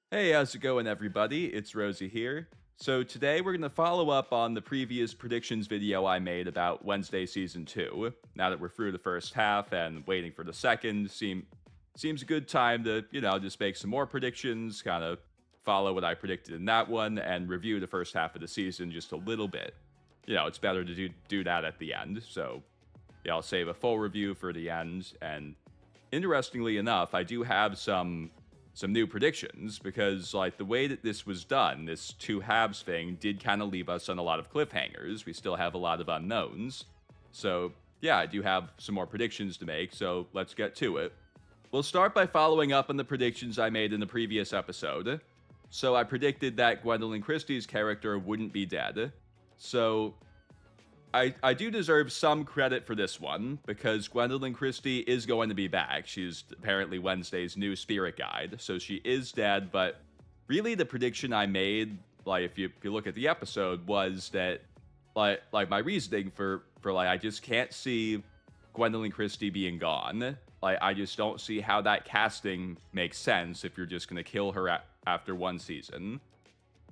Hey, how's it going, everybody? It's Rosie here. So, today we're going to follow up on the previous predictions video I made about Wednesday Season 2. Now that we're through the first half and waiting for the second, seems a good time to, just make some more predictions, kind of follow what I predicted in that one, and review the first half of the season just a little bit. It's better to do that at the end, so yeah, I'll save a full review for the end. And interestingly enough, I do have some new predictions because like the way that this was done, this two halves thing did kind of leave us on a lot of cliffhangers. We still have a lot of unknowns. So, yeah, I do have some more predictions to make, so let's get to it. We'll start by following up on the predictions I made in the previous episode. So I predicted that Gwendoline Christie's character wouldn't be dead. So I do deserve some credit for this one, because Gwendoline Christie is going to be back. She's apparently Wednesday's new spirit guide, so she is dead, but really the prediction I made, like if you look at the episode, was that like my reasoning for like I just can't see Gwendoline Christie being gone. Like I just don't see how that casting makes sense if you're just gonna kill her after one season.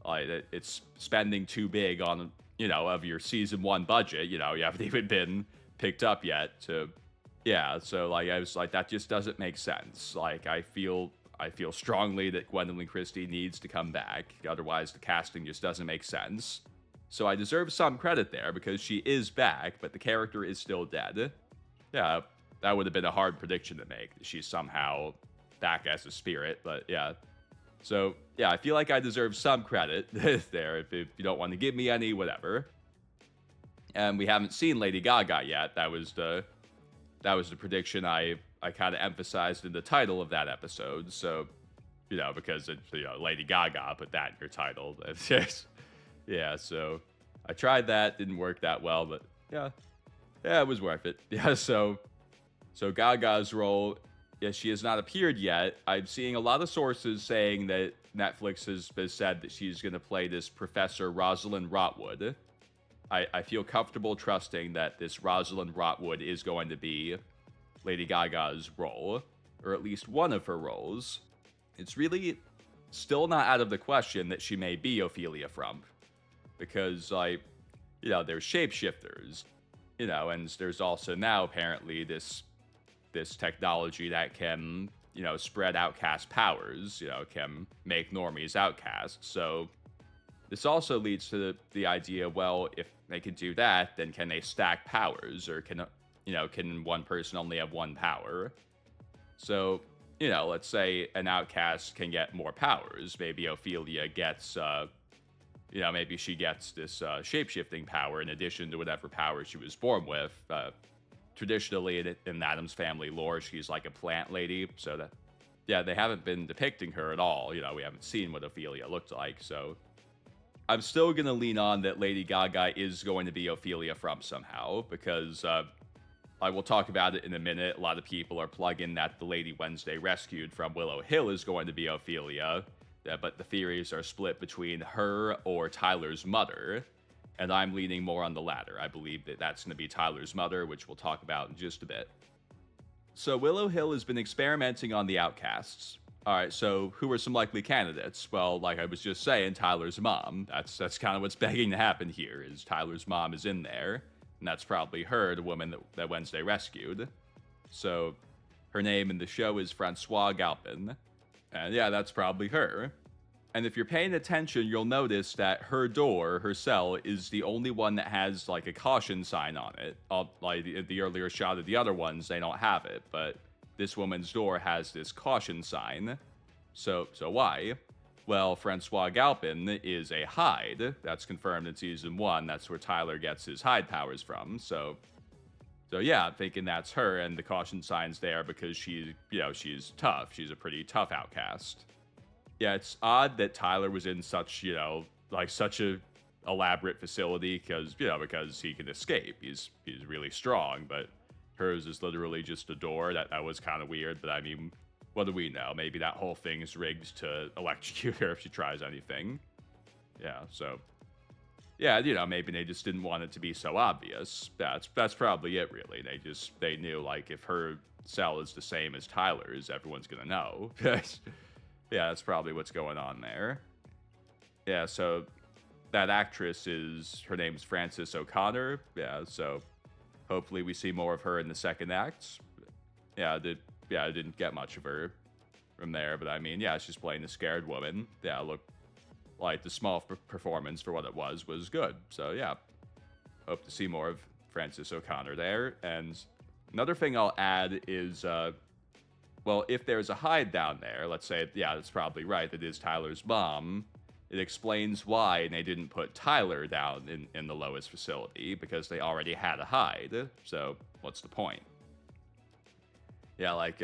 Like it's spending too big on of your season one budget. You haven't even been picked up yet to, yeah. So like I was like that just doesn't make sense. Like I feel strongly that Gwendolyn Christie needs to come back. Otherwise, the casting just doesn't make sense. So I deserve some credit there because she is back, but the character is still dead. Yeah, that would have been a hard prediction to make. She's somehow back as a spirit, but yeah. So, yeah, I feel like I deserve some credit there. If you don't want to give me any, whatever. And we haven't seen Lady Gaga yet. That was the prediction I kind of emphasized in the title of that episode. So, because it's Lady Gaga, put that in your title. Yeah, so I tried that, didn't work that well, but yeah, it was worth it. Yeah, so Gaga's role, yeah, she has not appeared yet. I'm seeing a lot of sources saying that Netflix has said that she's going to play this Professor Rosalind Rotwood. I feel comfortable trusting that this Rosalind Rotwood is going to be Lady Gaga's role, or at least one of her roles. It's really still not out of the question that she may be Ophelia Frump, because, like, there's shapeshifters, and there's also now apparently this technology that can, spread outcast powers, can make normies outcasts. So this also leads to the idea, well, if they can do that, then can they stack powers, or can one person only have one power? So, let's say an outcast can get more powers. Maybe Ophelia gets, maybe she gets this shape-shifting power in addition to whatever power she was born with. Traditionally in Adam's family lore, she's like a plant lady, so that, yeah, they haven't been depicting her at all. We haven't seen what Ophelia looked like, so I'm still gonna lean on that Lady Gaga is going to be Ophelia Frump somehow, because I will talk about it in a minute. A lot of people are plugging that the Lady Wednesday rescued from Willow Hill is going to be Ophelia, but the theories are split between her or Tyler's mother. And I'm leaning more on the latter. I believe that that's going to be Tyler's mother, which we'll talk about in just a bit. So Willow Hill has been experimenting on the outcasts. All right, so who are some likely candidates? Well, like I was just saying, Tyler's mom. That's kind of what's begging to happen here, is Tyler's mom is in there. And that's probably her, the woman that Wednesday rescued. So her name in the show is Francoise Galpin. And yeah, that's probably her. And if you're paying attention, you'll notice that her door, her cell, is the only one that has like a caution sign on it. Like the earlier shot of the other ones, they don't have it, but this woman's door has this caution sign. So why? Well, Francois Galpin is a Hyde. That's confirmed in season 1. That's where Tyler gets his Hyde powers from. So yeah, I'm thinking that's her, and the caution sign's there because she's tough. She's a pretty tough outcast. Yeah, it's odd that Tyler was in such, such a elaborate facility because he can escape. He's really strong, but hers is literally just a door. That was kind of weird, but I mean, what do we know? Maybe that whole thing is rigged to electrocute her if she tries anything. Yeah, so yeah, maybe they just didn't want it to be so obvious. That's probably it, really. They knew, like, if her cell is the same as Tyler's, everyone's gonna know. Yeah, that's probably what's going on there. Yeah, so that actress her name's Frances O'Connor. Yeah, so hopefully we see more of her in the second act. I didn't get much of her from there, but I mean, yeah, she's playing a scared woman. Yeah, look, like the small performance for what it was good. So yeah, hope to see more of Frances O'Connor there. And another thing I'll add is, well, if there's a hide down there, let's say, yeah, that's probably right, it is Tyler's mom. It explains why they didn't put Tyler down in the Lois facility, because they already had a hide. So what's the point? Yeah, like,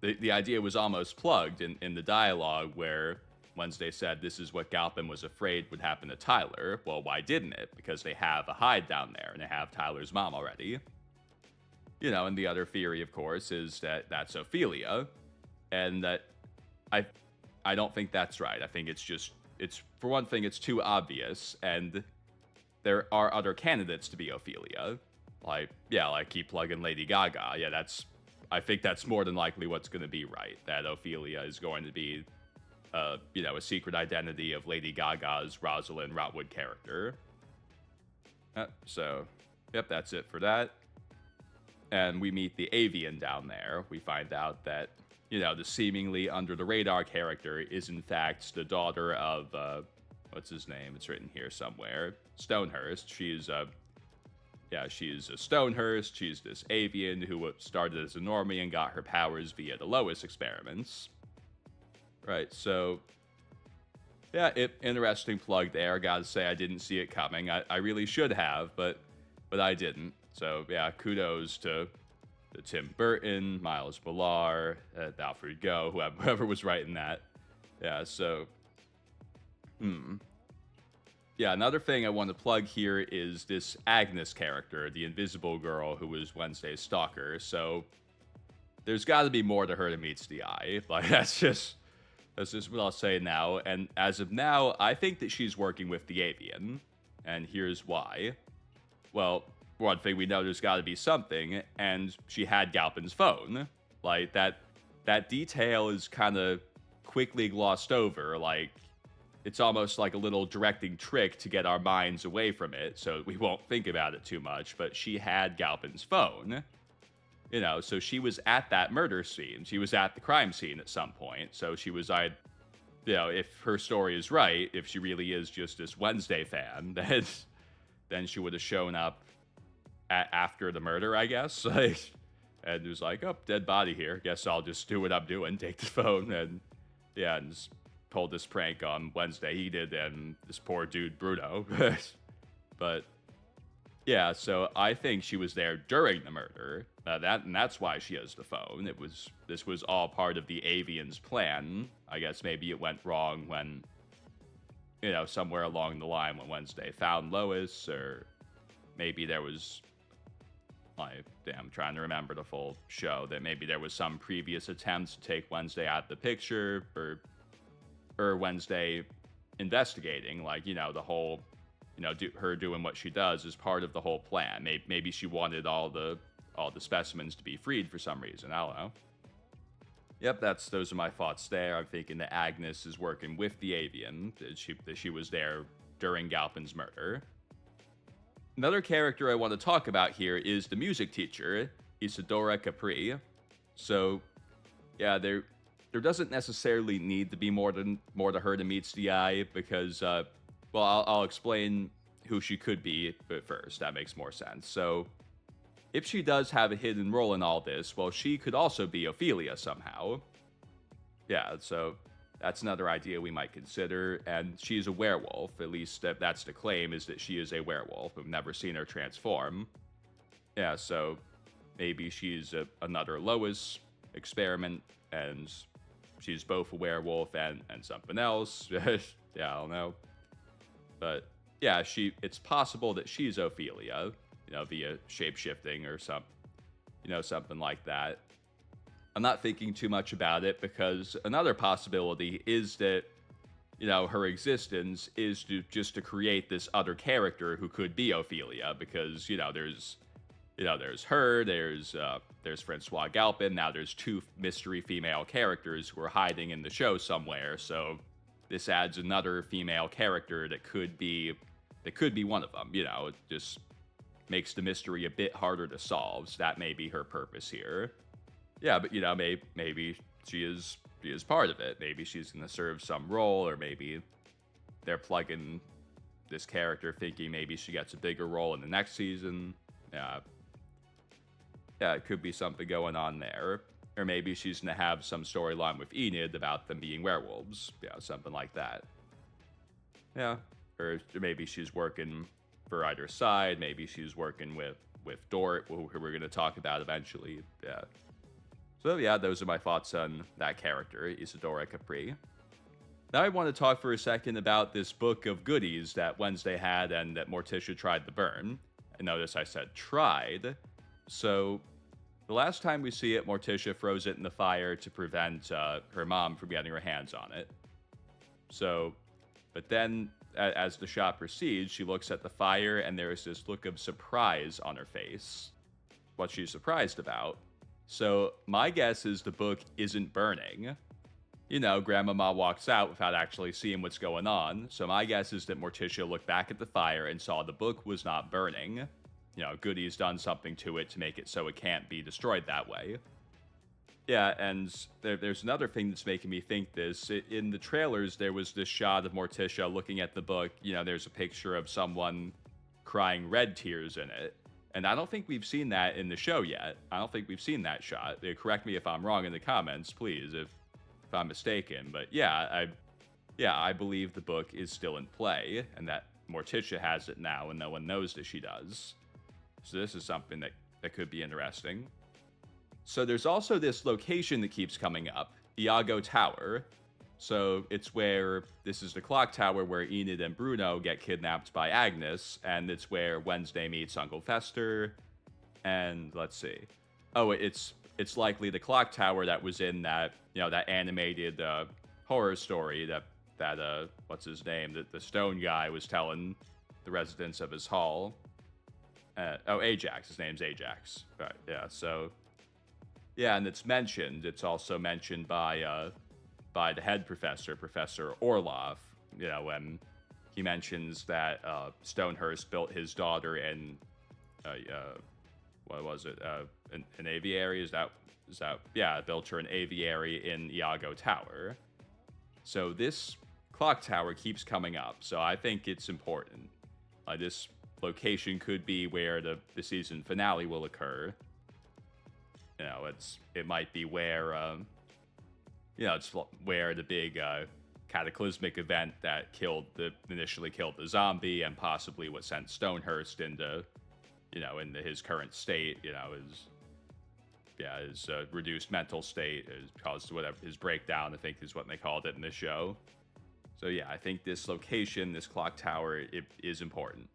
the idea was almost plugged in the dialogue where Wednesday said this is what Galpin was afraid would happen to Tyler. Well, why didn't it? Because they have a hide down there, and they have Tyler's mom already. You know, and the other theory, of course, is that that's Ophelia, and that I don't think that's right. I think it's for one thing, it's too obvious, and there are other candidates to be Ophelia. Like, yeah, like keep plugging Lady Gaga. Yeah, I think that's more than likely what's going to be right. That Ophelia is going to be, a secret identity of Lady Gaga's Rosalind Rotwood character. So, yep, that's it for that. And we meet the Avian down there. We find out that, the seemingly under-the-radar character is in fact the daughter of, what's his name? It's written here somewhere. Stonehearst. She's a Stonehearst. She's this Avian who started as a normie and got her powers via the Lois experiments. Right, so, yeah, interesting plug there. Gotta say, I didn't see it coming. I really should have, but I didn't. So, yeah, kudos to Tim Burton, Miles Millar, Alfred Goh, whoever was writing that. Yeah, so, Yeah, another thing I want to plug here is this Agnes character, the invisible girl who was Wednesday's stalker. So, there's got to be more to her than meets the eye. Like, that's just what I'll say now. And as of now, I think that she's working with the Avian. And here's why. Well, for one thing, we know there's got to be something, and she had Galpin's phone. Like, that detail is kind of quickly glossed over. Like, it's almost like a little directing trick to get our minds away from it, so we won't think about it too much, but she had Galpin's phone. So she was at that murder scene. She was at the crime scene at some point, so she was, if her story is right, if she really is just this Wednesday fan, then she would have shown up after the murder, I guess. And it was like, oh, dead body here. Guess I'll just do what I'm doing, take the phone, and just pulled this prank on Wednesday. He did, and this poor dude, Bruno. But, yeah, so I think she was there during the murder. And that's why she has the phone. This was all part of the Avian's plan. I guess maybe it went wrong when, somewhere along the line when Wednesday found Lois, or maybe there was, I'm trying to remember the full show, that maybe there was some previous attempts to take Wednesday out of the picture, or Wednesday investigating, the whole, her doing what she does is part of the whole plan. Maybe she wanted all the specimens to be freed for some reason. I don't know. Yep, those are my thoughts there. I'm thinking that Agnes is working with the Avian, that she was there during Galpin's murder. Another character I want to talk about here is the music teacher, Isadora Capri. So, yeah, there doesn't necessarily need to be more to her than meets the eye, because, I'll explain who she could be but first. That makes more sense. So, if she does have a hidden role in all this, well, she could also be Ophelia somehow. Yeah, so that's another idea we might consider. And she's a werewolf. At least that's the claim, is that she is a werewolf. We've never seen her transform. Yeah, so maybe she's another Lois experiment, and she's both a werewolf and something else. Yeah, I don't know. But yeah, it's possible that she's Ophelia, via shape-shifting or something like that. I'm not thinking too much about it, because another possibility is that, her existence is to create this other character who could be Ophelia, because, there's her, there's Francoise Galpin. Now there's two mystery female characters who are hiding in the show somewhere. So this adds another female character that could be one of them. It just makes the mystery a bit harder to solve. So that may be her purpose here. Yeah, but maybe she is part of it. Maybe she's gonna serve some role, or maybe they're plugging this character thinking maybe she gets a bigger role in the next season. Yeah, it could be something going on there. Or maybe she's gonna have some storyline with Enid about them being werewolves. Yeah, something like that. Yeah, or maybe she's working for either side. Maybe she's working with Dort, who we're gonna talk about eventually. Yeah. So yeah, those are my thoughts on that character, Isadora Capri. Now I want to talk for a second about this book of goodies that Wednesday had and that Morticia tried to burn. And notice I said tried. So the last time we see it, Morticia throws it in the fire to prevent her mom from getting her hands on it. So, but then as the shot proceeds, she looks at the fire and there's this look of surprise on her face. What she's surprised about. So my guess is the book isn't burning. Grandmama walks out without actually seeing what's going on. So my guess is that Morticia looked back at the fire and saw the book was not burning. Goody's done something to it to make it so it can't be destroyed that way. Yeah, and there's another thing that's making me think this. In the trailers, there was this shot of Morticia looking at the book. There's a picture of someone crying red tears in it. And I don't think we've seen that in the show yet. I don't think we've seen that shot. Correct me if I'm wrong in the comments, please, if I'm mistaken. But yeah, I believe the book is still in play, and that Morticia has it now, and no one knows that she does. So this is something that could be interesting. So there's also this location that keeps coming up, Iago Tower. So it's where, this is the clock tower where Enid and Bruno get kidnapped by Agnes, and it's where Wednesday meets Uncle Fester, and let's see. Oh, it's likely the clock tower that was in that, that animated horror story that what's his name, the stone guy was telling the residents of his hall. Ajax, his name's Ajax. Right, yeah, so, yeah, and it's also mentioned by the head professor, Professor Orloff, when he mentions that Stonehearst built his daughter in, what was it, an aviary? Is that, yeah, built her an aviary in Iago Tower. So this clock tower keeps coming up, so I think it's important. This location could be where the season finale will occur. It might be where, it's where the big cataclysmic event that initially killed the zombie and possibly what sent Stonehearst into his current state, his reduced mental state has caused whatever his breakdown, I think is what they called it in the show. So yeah, I think this location, this clock tower, it is important.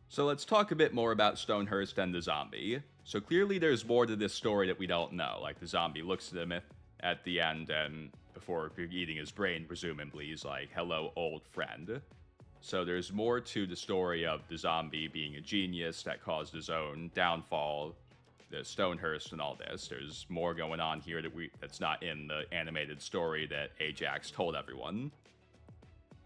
So let's talk a bit more about Stonehearst and the zombie. So clearly there's more to this story that we don't know. Like the zombie looks at him at the end and before eating his brain, presumably, he's like, hello, old friend. So there's more to the story of the zombie being a genius that caused his own downfall, the Stonehearst and all this. There's more going on here that's not in the animated story that Ajax told everyone.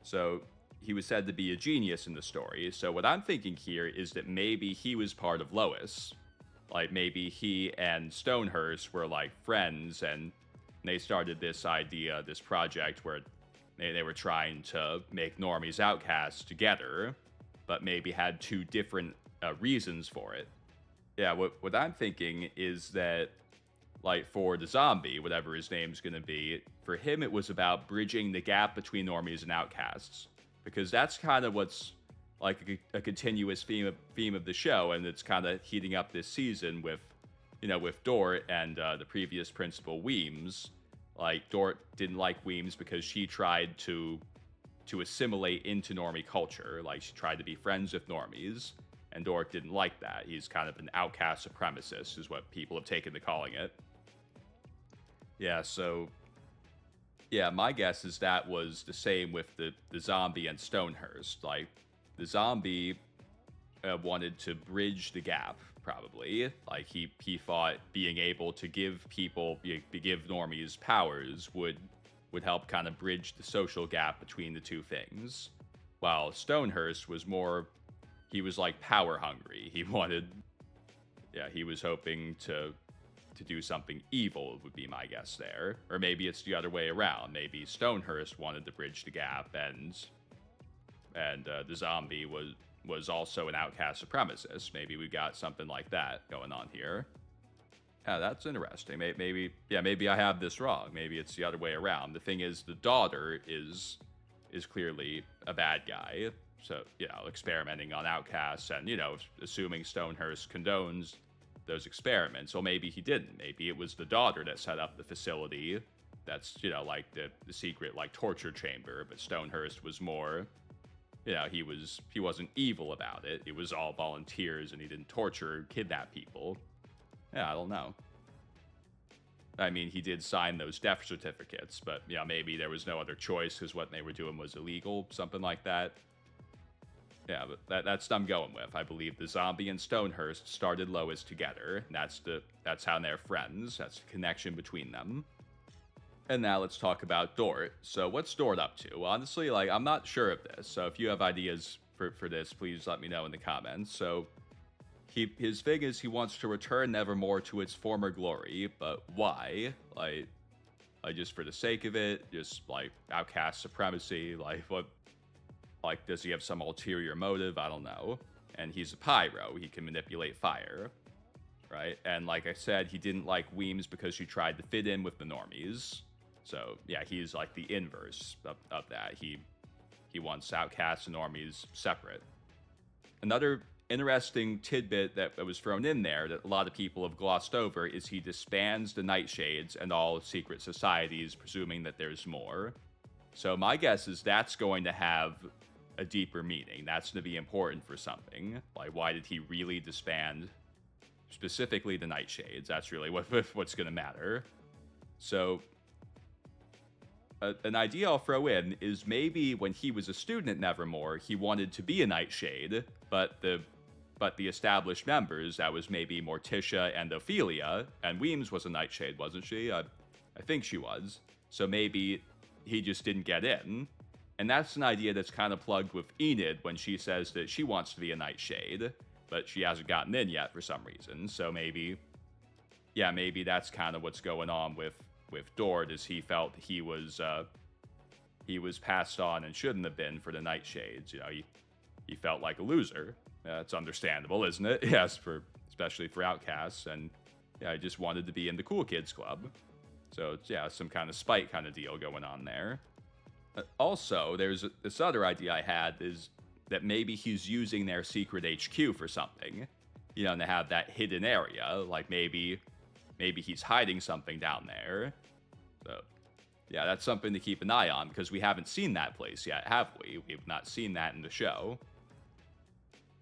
So he was said to be a genius in the story. So what I'm thinking here is that maybe he was part of Lois. Like maybe he and Stonehearst were like friends and they started this idea, this project where they were trying to make normies outcasts together, but maybe had two different reasons for it. Yeah, what I'm thinking is that, like, for the zombie, whatever his name's gonna be, for him it was about bridging the gap between normies and outcasts. Because that's kind of what's, like, a continuous theme of the show, and it's kind of heating up this season with, with Dort and the previous principal, Weems. Like, Dort didn't like Weems because she tried to assimilate into normie culture. Like, she tried to be friends with normies, and Dort didn't like that. He's kind of an outcast supremacist, is what people have taken to calling it. Yeah, so, yeah, my guess is that was the same with the zombie and Stonehearst. Like, the zombie, wanted to bridge the gap, probably. Like, he thought being able to give give normies powers would help kind of bridge the social gap between the two things. While Stonehearst was more, he was like power hungry. He wanted, he was hoping to do something evil, would be my guess there. Or maybe it's the other way around. Maybe Stonehearst wanted to bridge the gap, and the zombie was also an outcast supremacist. Maybe we got something like that going on here. Yeah, that's interesting. Maybe I have this wrong. Maybe it's the other way around. The thing is, the daughter is clearly a bad guy. So, experimenting on outcasts and, assuming Stonehearst condones those experiments. Well, maybe he didn't. Maybe it was the daughter that set up the facility that's, like the secret, like, torture chamber. But Stonehearst was more, he wasn't evil about it. It was all volunteers, and he didn't torture or kidnap people. Yeah, I don't know. I mean, he did sign those death certificates, but, maybe there was no other choice because what they were doing was illegal, something like that. Yeah, but that's what I'm going with. I believe the zombie and Stonehearst started Lois together. That's how they're friends. That's the connection between them. And now let's talk about Dort. So what's Dort up to? Honestly, I'm not sure of this. So if you have ideas for this, please let me know in the comments. So his thing is he wants to return Nevermore to its former glory, but why? Like just for the sake of it, just outcast supremacy, what? Does he have some ulterior motive? I don't know. And he's a pyro. He can manipulate fire, right? And like I said, he didn't like Weems because she tried to fit in with the normies. So, yeah, he's like the inverse of that. He wants outcasts and normies separate. Another interesting tidbit that was thrown in there that a lot of people have glossed over is he disbands the Nightshades and all secret societies, presuming that there's more. So my guess is that's going to have a deeper meaning. That's going to be important for something. Like, why did he really disband specifically the Nightshades? That's really what's going to matter. So an idea I'll throw in is maybe when he was a student at Nevermore, he wanted to be a Nightshade, but the established members, that was maybe Morticia and Ophelia, and Weems was a Nightshade, wasn't she? I think she was. So maybe he just didn't get in. And that's an idea that's kind of plugged with Enid when she says that she wants to be a Nightshade, but she hasn't gotten in yet for some reason. So maybe that's kind of what's going on with Dort, is he felt he was passed on and shouldn't have been for the Nightshades. He felt like a loser. It's understandable, isn't it? Yes, especially for outcasts, and I just wanted to be in the cool kids club. So it's some kind of spite kind of deal going on there. Also, there's this other idea I had, is that maybe he's using their secret HQ for something, and to have that hidden area. Like maybe he's hiding something down there. So yeah, that's something to keep an eye on, because we haven't seen that place yet, have we? We've not seen that in the show.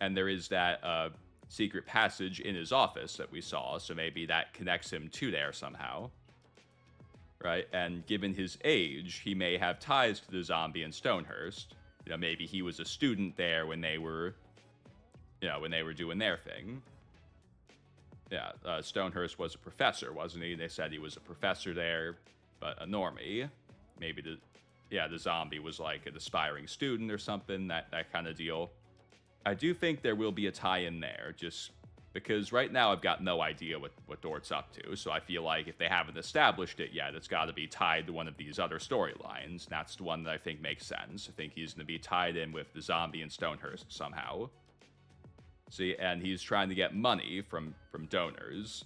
And there is that secret passage in his office that we saw, so maybe that connects him to there somehow. Right? And given his age, he may have ties to the zombie and Stonehearst. Maybe he was a student there when they were doing their thing. Yeah, Stonehearst was a professor, wasn't he? They said he was a professor there, but a normie. Maybe the zombie was like an aspiring student or something, that kind of deal. I do think there will be a tie-in there, just because right now I've got no idea what Dort's up to, so I feel like if they haven't established it yet, it's got to be tied to one of these other storylines. That's the one that I think makes sense. I think he's going to be tied in with the zombie and Stonehearst somehow. See, and he's trying to get money from donors.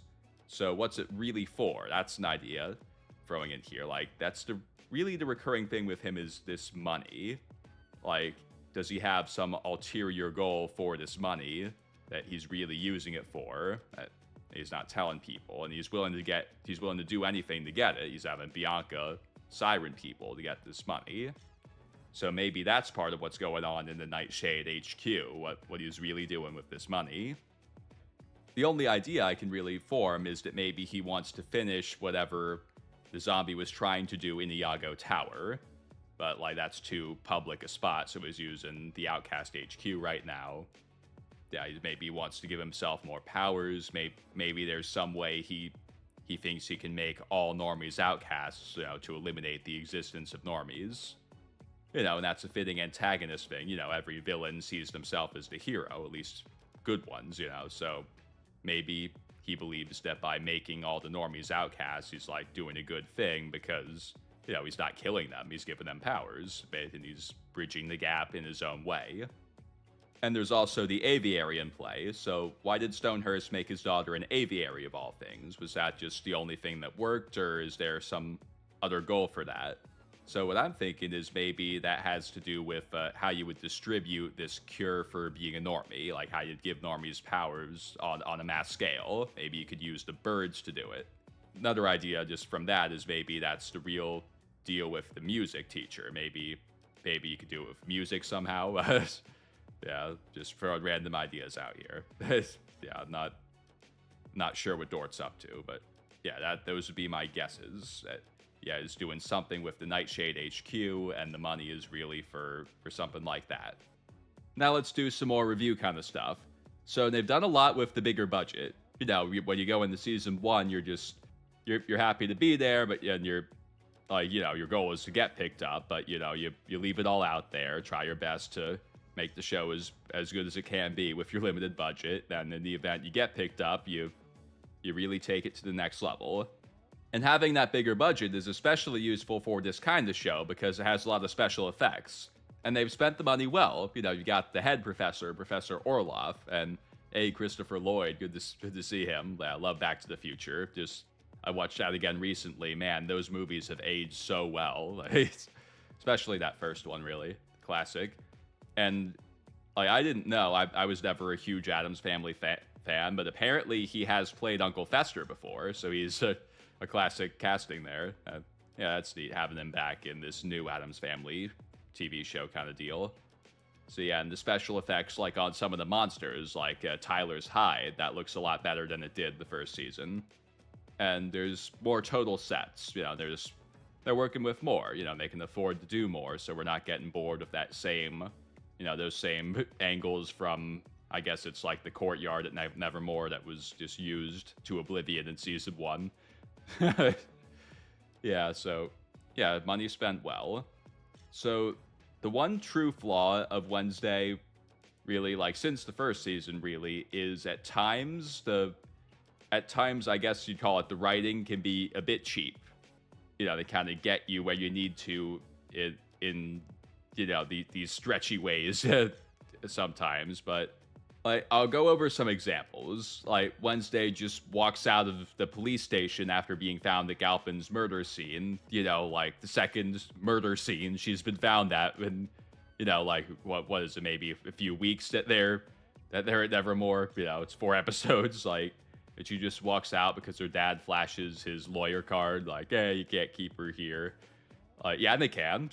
So what's it really for? That's an idea throwing in here. Like, that's really the recurring thing with him, is this money. Like, does he have some ulterior goal for this money that he's really using it for, that he's not telling people, and he's willing to do anything to get it. He's having Bianca siren people to get this money. So maybe that's part of what's going on in the Nightshade HQ, what he's really doing with this money. The only idea I can really form is that maybe he wants to finish whatever the zombie was trying to do in Iago Tower, but that's too public a spot, so he's using the Outcast HQ right now. yeah, maybe he wants to give himself more powers. Maybe there's some way he thinks he can make all normies outcasts, to eliminate the existence of normies. And that's a fitting antagonist thing. Every villain sees themselves as the hero, at least good ones, so maybe he believes that by making all the normies outcasts, he's like doing a good thing because, he's not killing them, he's giving them powers, and he's bridging the gap in his own way. And there's also the aviary in play, so why did Stonehearst make his daughter an aviary of all things? Was that just the only thing that worked, or is there some other goal for that? So what I'm thinking is maybe that has to do with how you would distribute this cure for being a normie, like how you'd give normies powers on a mass scale. Maybe you could use the birds to do it. Another idea just from that is maybe that's the real deal with the music teacher. Maybe you could do it with music somehow. Yeah, just throwing random ideas out here. Yeah, I'm not sure what Dort's up to, but yeah, those would be my guesses. Yeah, is doing something with the Nightshade HQ, and the money is really for something like that. Now let's do some more review kind of stuff. So they've done a lot with the bigger budget. When you go into season 1, you're happy to be there, but you're like, your goal is to get picked up, but you leave it all out there, try your best to make the show as good as it can be with your limited budget. Then in the event you get picked up, you really take it to the next level. And having that bigger budget is especially useful for this kind of show because it has a lot of special effects. And they've spent the money well. You got the head professor, Professor Orloff, and Christopher Lloyd. Good to see him. I love Back to the Future. I watched that again recently. Man, those movies have aged so well. Especially that first one, really. Classic. And I didn't know. I was never a huge Addams Family fan, but apparently he has played Uncle Fester before, so he's a classic casting there. Yeah, that's neat, having him back in this new Addams Family TV show kind of deal. So yeah, and the special effects, like on some of the monsters, like Tyler's hide, that looks a lot better than it did the first season. And there's more total sets. They're working with more. They can afford to do more, so we're not getting bored of that same, those same angles from, I guess it's like the courtyard at Nevermore that was just used to oblivion in season 1. Yeah, so, yeah, money spent well. So, the one true flaw of Wednesday, really, like, since the first season, really, is at times, I guess you'd call it, the writing can be a bit cheap. They kind of get you where you need to in these stretchy ways sometimes, but I'll go over some examples. Like, Wednesday just walks out of the police station after being found at Galpin's murder scene. Like the second murder scene she's been found at, and like what is it? Maybe a few weeks that they're at Nevermore. It's 4 episodes. Like, and she just walks out because her dad flashes his lawyer card. Like, hey, you can't keep her here. Yeah, and they can.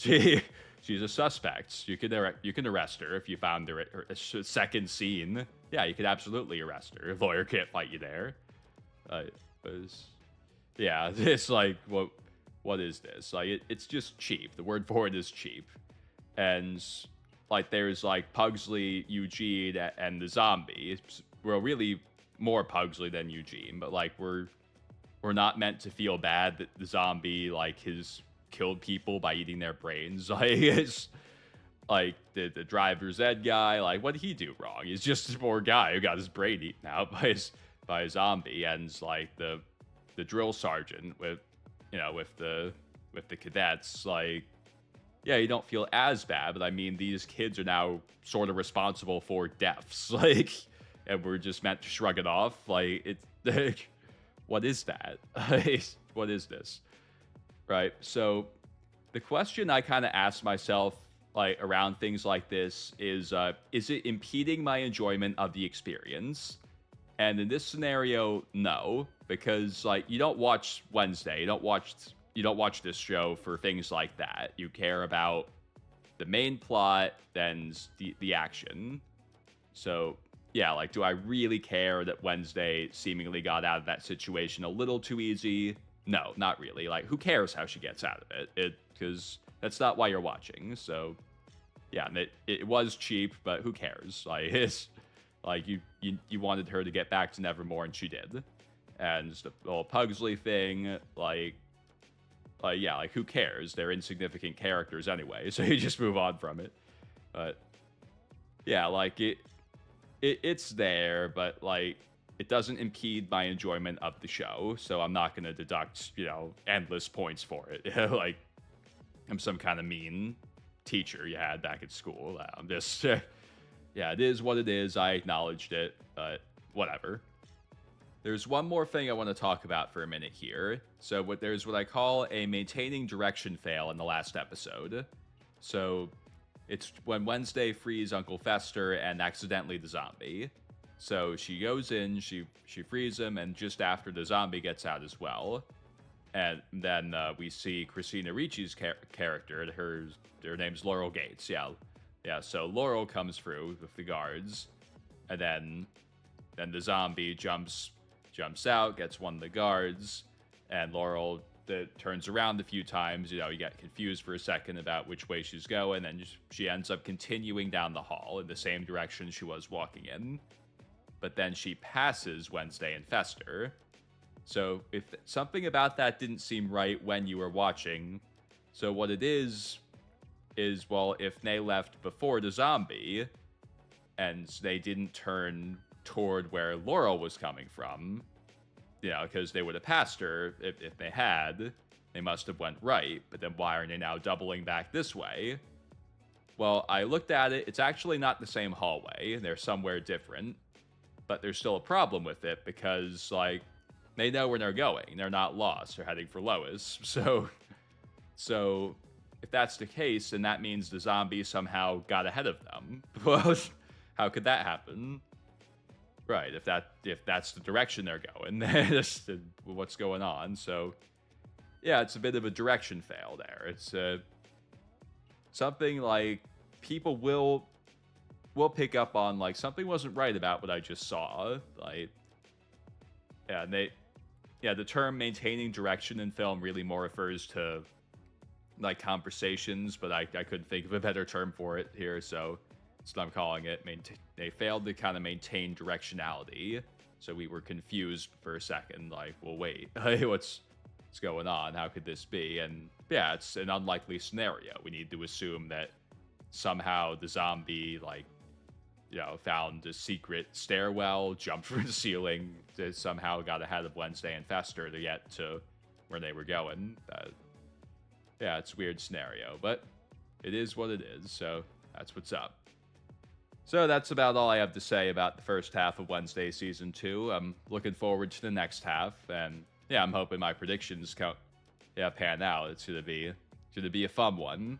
She's a suspect. You can arrest her if you found her at her second scene. Yeah, you could absolutely arrest her. A lawyer can't fight you there. Yeah, it's like, what is this? Like, it's just cheap. The word for it is cheap. And like, there's like Pugsley, Eugene, and the zombie. Well, really more Pugsley than Eugene, but like we're not meant to feel bad that the zombie like has killed people by eating their brains. Like, it's like the driver's ed guy, like, what did he do wrong? He's just a poor guy who got his brain eaten out by a zombie. And like the drill sergeant with the cadets, like, yeah, you don't feel as bad, but I mean, these kids are now sort of responsible for deaths, like, and we're just meant to shrug it off. Like, it's like, what is that? What is this? Right. So the question I kind of ask myself, like, around things like this is it impeding my enjoyment of the experience? And in this scenario, no, because like, you don't watch Wednesday, you don't watch this show for things like that. You care about the main plot, then the action. So yeah, like, do I really care that Wednesday seemingly got out of that situation a little too easy? No, not really. Like, who cares how she gets out of it? Because that's not why you're watching. So, yeah, it was cheap, but who cares? Like, Like, you wanted her to get back to Nevermore, and she did. And the whole Pugsley thing, yeah, like, who cares? They're insignificant characters anyway, so you just move on from it. But, yeah, like, it's there, but, like, it doesn't impede my enjoyment of the show, so I'm not going to deduct, endless points for it. Like, I'm some kind of mean teacher you had back at school. I'm just, yeah, it is what it is. I acknowledged it, but whatever. There's one more thing I want to talk about for a minute here. So there's what I call a maintaining direction fail in the last episode. So it's when Wednesday frees Uncle Fester and accidentally the zombie. So she goes in, she frees him, and just after the zombie gets out as well. And then we see Christina Ricci's character. Her name's Laurel Gates. Yeah. So Laurel comes through with the guards, and then the zombie jumps out, gets one of the guards, and Laurel turns around a few times. You get confused for a second about which way she's going, and she ends up continuing down the hall in the same direction she was walking in. But then she passes Wednesday and Fester. So if something about that didn't seem right when you were watching, so what it is, well, if they left before the zombie, and they didn't turn toward where Laurel was coming from, because they would have passed her if they had, they must have went right, but then why are they now doubling back this way? Well, I looked at it, it's actually not the same hallway, they're somewhere different, but there's still a problem with it because, like, they know where they're going, they're not lost, they're heading for Lois, so if that's the case, then that means the zombie somehow got ahead of them. Well, how could that happen? Right, if that's the direction they're going, that's what's going on. So, yeah, it's a bit of a direction fail there. It's something like people will pick up on, like, something wasn't right about what I just saw. Like, yeah, the term maintaining direction in film really more refers to, like, conversations, but I couldn't think of a better term for it here, so that's what I'm calling it. They failed to kind of maintain directionality, so we were confused for a second, like, well, wait, what's going on? How could this be? And yeah, it's an unlikely scenario. We need to assume that somehow the zombie, like, found a secret stairwell, jumped from the ceiling, somehow got ahead of Wednesday and Fester to get to where they were going. Yeah, it's a weird scenario, but it is what it is, so that's what's up. So that's about all I have to say about the first half of Wednesday Season 2. I'm looking forward to the next half, and yeah, I'm hoping my predictions pan out. It's gonna be a fun one.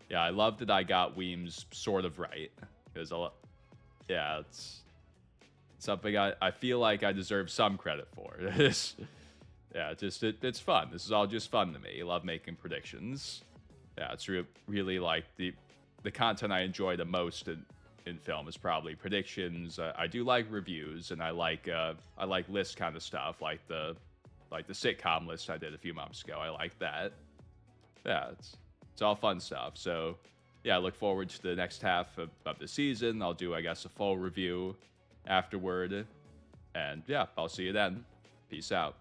Yeah, I love that I got Weems sort of right, because it's something I feel like I deserve some credit for. Yeah, it's fun. This is all just fun to me. I love making predictions. Yeah, it's really like the content I enjoy the most in film is probably predictions. I do like reviews, and I like list kind of stuff, like the sitcom list I did a few months ago. I like that. Yeah, it's all fun stuff. So yeah, I look forward to the next half of the season. I'll do, I guess, a full review afterward. And yeah, I'll see you then. Peace out.